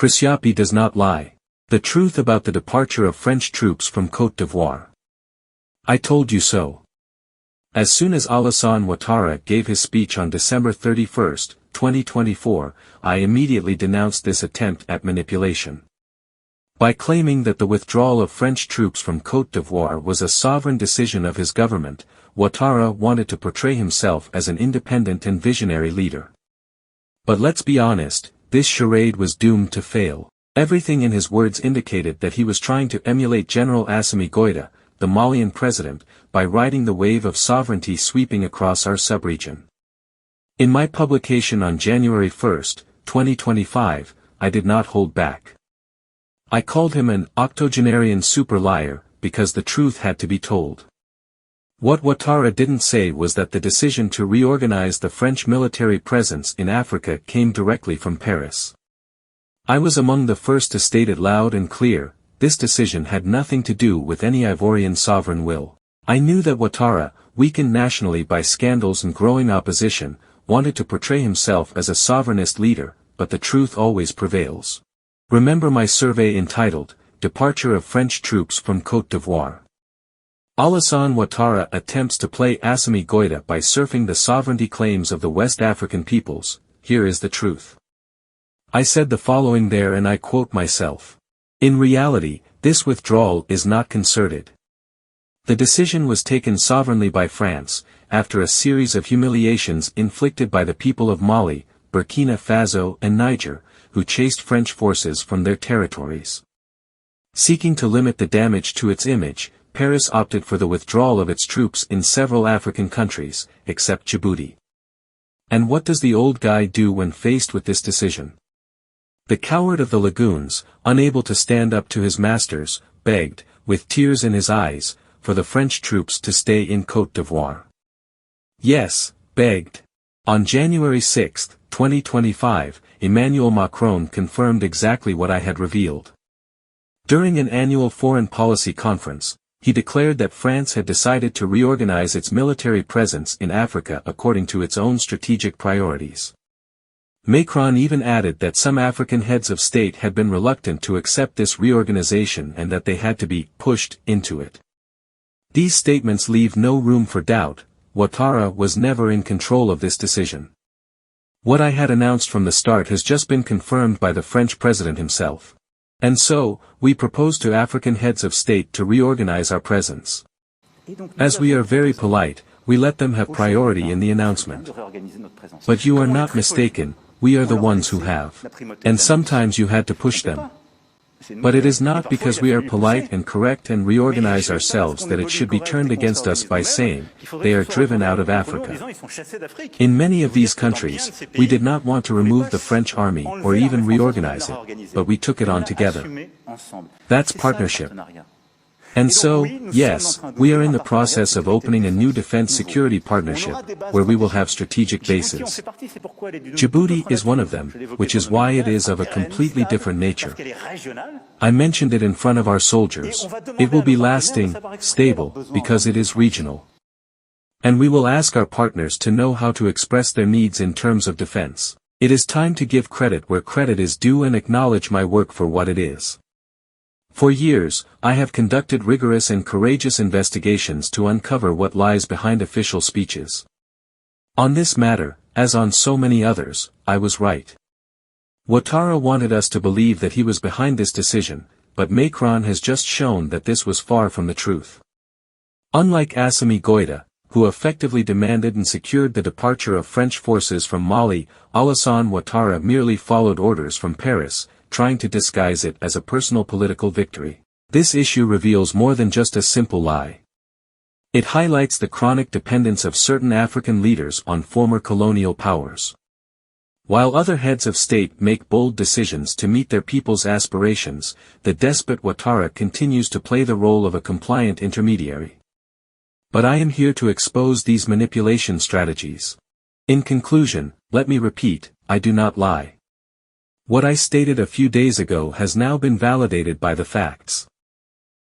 Yapi does not lie. The truth about the departure of French troops from Côte d'Ivoire. I told you so. As soon as Alassane Ouattara gave his speech on December 31, 2024, I immediately denounced this attempt at manipulation. By claiming that the withdrawal of French troops from Côte d'Ivoire was a sovereign decision of his government, Ouattara wanted to portray himself as an independent and visionary leader. But let's be honest, this charade was doomed to fail. Everything in his words indicated that he was trying to emulate General Assimi Goïta, the Malian president, by riding the wave of sovereignty sweeping across our subregion. In my publication on January 1, 2025, I did not hold back. I called him an octogenarian super liar, because the truth had to be told. What Ouattara didn't say was that the decision to reorganize the French military presence in Africa came directly from Paris. I was among the first to state it loud and clear. This decision had nothing to do with any Ivorian sovereign will. I knew that Ouattara, weakened nationally by scandals and growing opposition, wanted to portray himself as a sovereignist leader, but the truth always prevails. Remember my survey entitled, Departure of French Troops from Côte d'Ivoire. Alassane Ouattara attempts to play Assimi Goïta by surfing the sovereignty claims of the West African peoples. Here is the truth. I said the following there, and I quote myself. In reality, this withdrawal is not concerted. The decision was taken sovereignly by France, after a series of humiliations inflicted by the people of Mali, Burkina Faso and Niger, who chased French forces from their territories. Seeking to limit the damage to its image, Paris opted for the withdrawal of its troops in several African countries, except Djibouti. And what does the old guy do when faced with this decision? The coward of the lagoons, unable to stand up to his masters, begged, with tears in his eyes, for the French troops to stay in Côte d'Ivoire. Yes, begged. On January 6, 2025, Emmanuel Macron confirmed exactly what I had revealed. During an annual foreign policy conference, he declared that France had decided to reorganize its military presence in Africa according to its own strategic priorities. Macron even added that some African heads of state had been reluctant to accept this reorganization and that they had to be pushed into it. These statements leave no room for doubt. Ouattara was never in control of this decision. What I had announced from the start has just been confirmed by the French president himself. And so, we propose to African heads of state to reorganize our presence. As we are very polite, we let them have priority in the announcement. But you are not mistaken, we are the ones who have. And sometimes you had to push them. But it is not because we are polite and correct and reorganize ourselves that it should be turned against us by saying, they are driven out of Africa. In many of these countries, we did not want to remove the French army or even reorganize it, but we took it on together. That's partnership. And so, yes, we are in the process of opening a new defense security partnership, where we will have strategic bases. Djibouti is one of them, which is why it is of a completely different nature. I mentioned it in front of our soldiers. It will be lasting, stable, because it is regional. And we will ask our partners to know how to express their needs in terms of defense. It is time to give credit where credit is due and acknowledge my work for what it is. For years, I have conducted rigorous and courageous investigations to uncover what lies behind official speeches. On this matter, as on so many others, I was right. Ouattara wanted us to believe that he was behind this decision, but Macron has just shown that this was far from the truth. Unlike Assimi Goïta, who effectively demanded and secured the departure of French forces from Mali, Alassane Ouattara merely followed orders from Paris, trying to disguise it as a personal political victory. This issue reveals more than just a simple lie. It highlights the chronic dependence of certain African leaders on former colonial powers. While other heads of state make bold decisions to meet their people's aspirations, the despot Ouattara continues to play the role of a compliant intermediary. But I am here to expose these manipulation strategies. In conclusion, let me repeat, I do not lie. What I stated a few days ago has now been validated by the facts.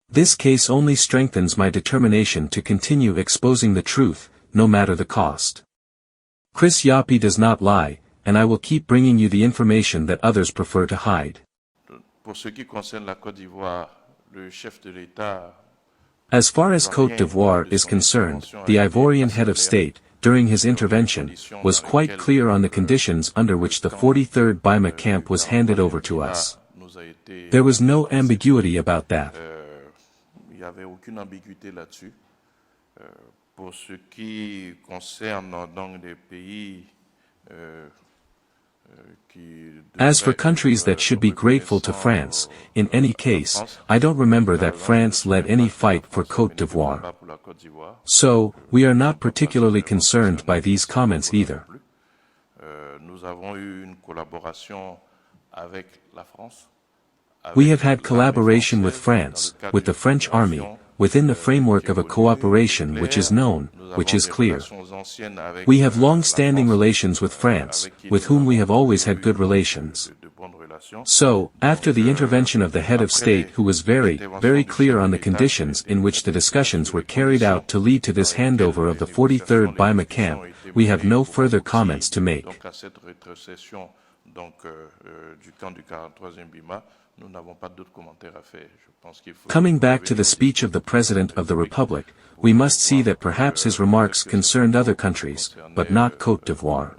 This case only strengthens my determination to continue exposing the truth, no matter the cost. Yapi does not lie, and I will keep bringing you the information that others prefer to hide. Pour ce qui concerne la Côte d'Ivoire, le chef de l'État. As far as Côte d'Ivoire is concerned, the Ivorian head of state, during his intervention, was quite clear on the conditions under which the 43rd Bima camp was handed over to us. There was no ambiguity about that. Il n'y avait aucune ambiguïté là-dessus. Pour ce qui concerne donc des pays As for countries that should be grateful to France, in any case, I don't remember that France led any fight for Côte d'Ivoire. So, we are not particularly concerned by these comments either. We have had collaboration with France, with the French army, within the framework of a cooperation which is known, which is clear. We have long-standing relations with France, with whom we have always had good relations. So, after the intervention of the head of state who was very, very clear on the conditions in which the discussions were carried out to lead to this handover of the 43rd Bima camp, we have no further comments to make. Coming back to the speech of the President of the Republic, we must see that perhaps his remarks concerned other countries, but not Côte d'Ivoire.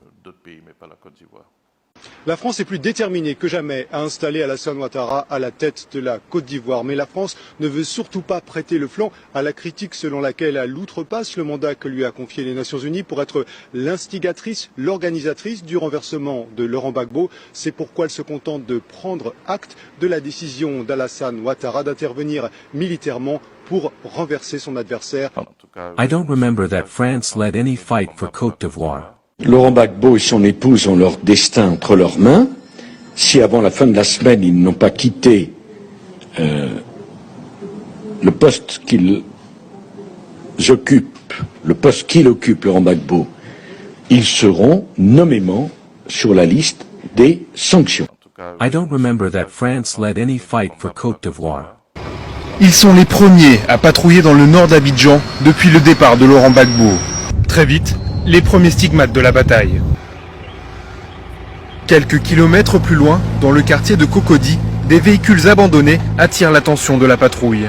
La France est plus déterminée que jamais à installer Alassane Ouattara à la tête de la Côte d'Ivoire. Mais la France ne veut surtout pas prêter le flanc à la critique selon laquelle elle outrepasse le mandat que lui a confié les Nations Unies pour être l'instigatrice, l'organisatrice du renversement de Laurent Gbagbo. C'est pourquoi elle se contente de prendre acte de la décision d'Alassane Ouattara d'intervenir militairement pour renverser son adversaire. I don't remember that France led any fight for Côte d'Ivoire. Laurent Gbagbo et son épouse ont leur destin entre leurs mains. Si avant la fin de la semaine, ils n'ont pas quitté le poste qu'il occupe, Laurent Gbagbo, ils seront nommément sur la liste des sanctions. I don't remember that France led any fight for Côte d'Ivoire. Ils sont les premiers à patrouiller dans le nord d'Abidjan depuis le départ de Laurent Gbagbo. Très vite, les premiers stigmates de la bataille. Quelques kilomètres plus loin, dans le quartier de Cocody, des véhicules abandonnés attirent l'attention de la patrouille.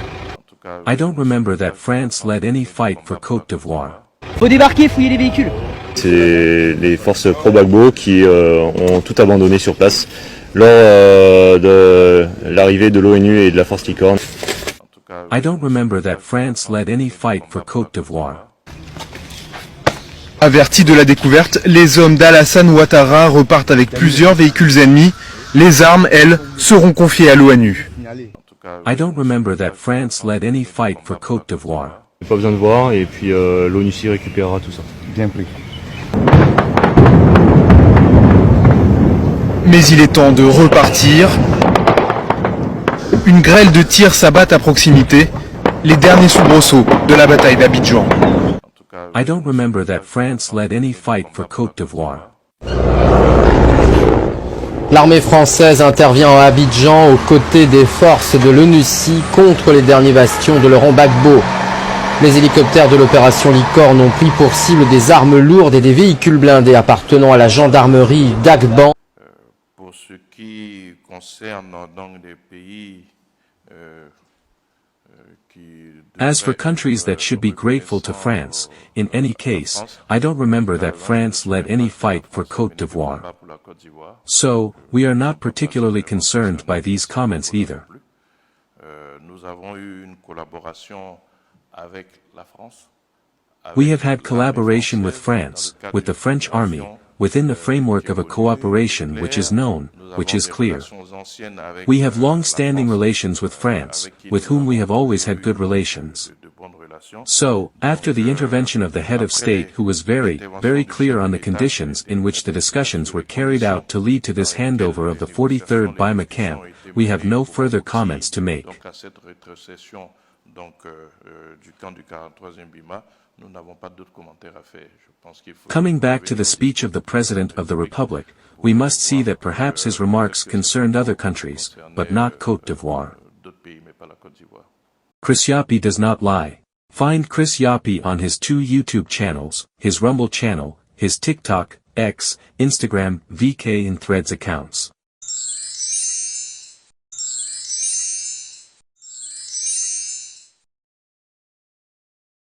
I don't remember that France led any fight for Côte d'Ivoire. Faut débarquer, fouiller les véhicules. C'est les forces pro-Gbagbo qui ont tout abandonné sur place lors de l'arrivée de l'ONU et de la force Licorne. I don't remember that France led any fight for Côte d'Ivoire. Avertis de la découverte, les hommes d'Alassane Ouattara repartent avec plusieurs véhicules ennemis. Les armes, elles, seront confiées à l'ONU. I don't remember that France led any fight for Côte d'Ivoire. Pas besoin de voir, et puis l'ONU récupérera tout ça. Bien pris. Mais il est temps de repartir. Une grêle de tirs s'abat à proximité. Les derniers soubresauts de la bataille d'Abidjan. I don't remember that France led any fight for Côte d'Ivoire. L'armée française intervient à Abidjan aux côtés des forces de l'ONUCI contre les derniers bastions de Laurent Gbagbo. Les hélicoptères de l'opération Licorne ont pris pour cible des armes lourdes et des véhicules blindés appartenant à la gendarmerie d'Agban. Pour ce qui concerne donc des pays As for countries that should be grateful to France, in any case, I don't remember that France led any fight for Côte d'Ivoire. So, we are not particularly concerned by these comments either. We have had collaboration with France, with the French army, within the framework of a cooperation which is known, which is clear. We have long-standing relations with France, with whom we have always had good relations. So, after the intervention of the head of state who was very, very clear on the conditions in which the discussions were carried out to lead to this handover of the 43rd Bima camp, we have no further comments to make. Coming back to the speech of the President of the Republic, we must see that perhaps his remarks concerned other countries, but not Côte d'Ivoire. Chris Yapi does not lie. Find Chris Yapi on his 2 YouTube channels, his Rumble channel, his TikTok, X, Instagram, VK and Threads accounts.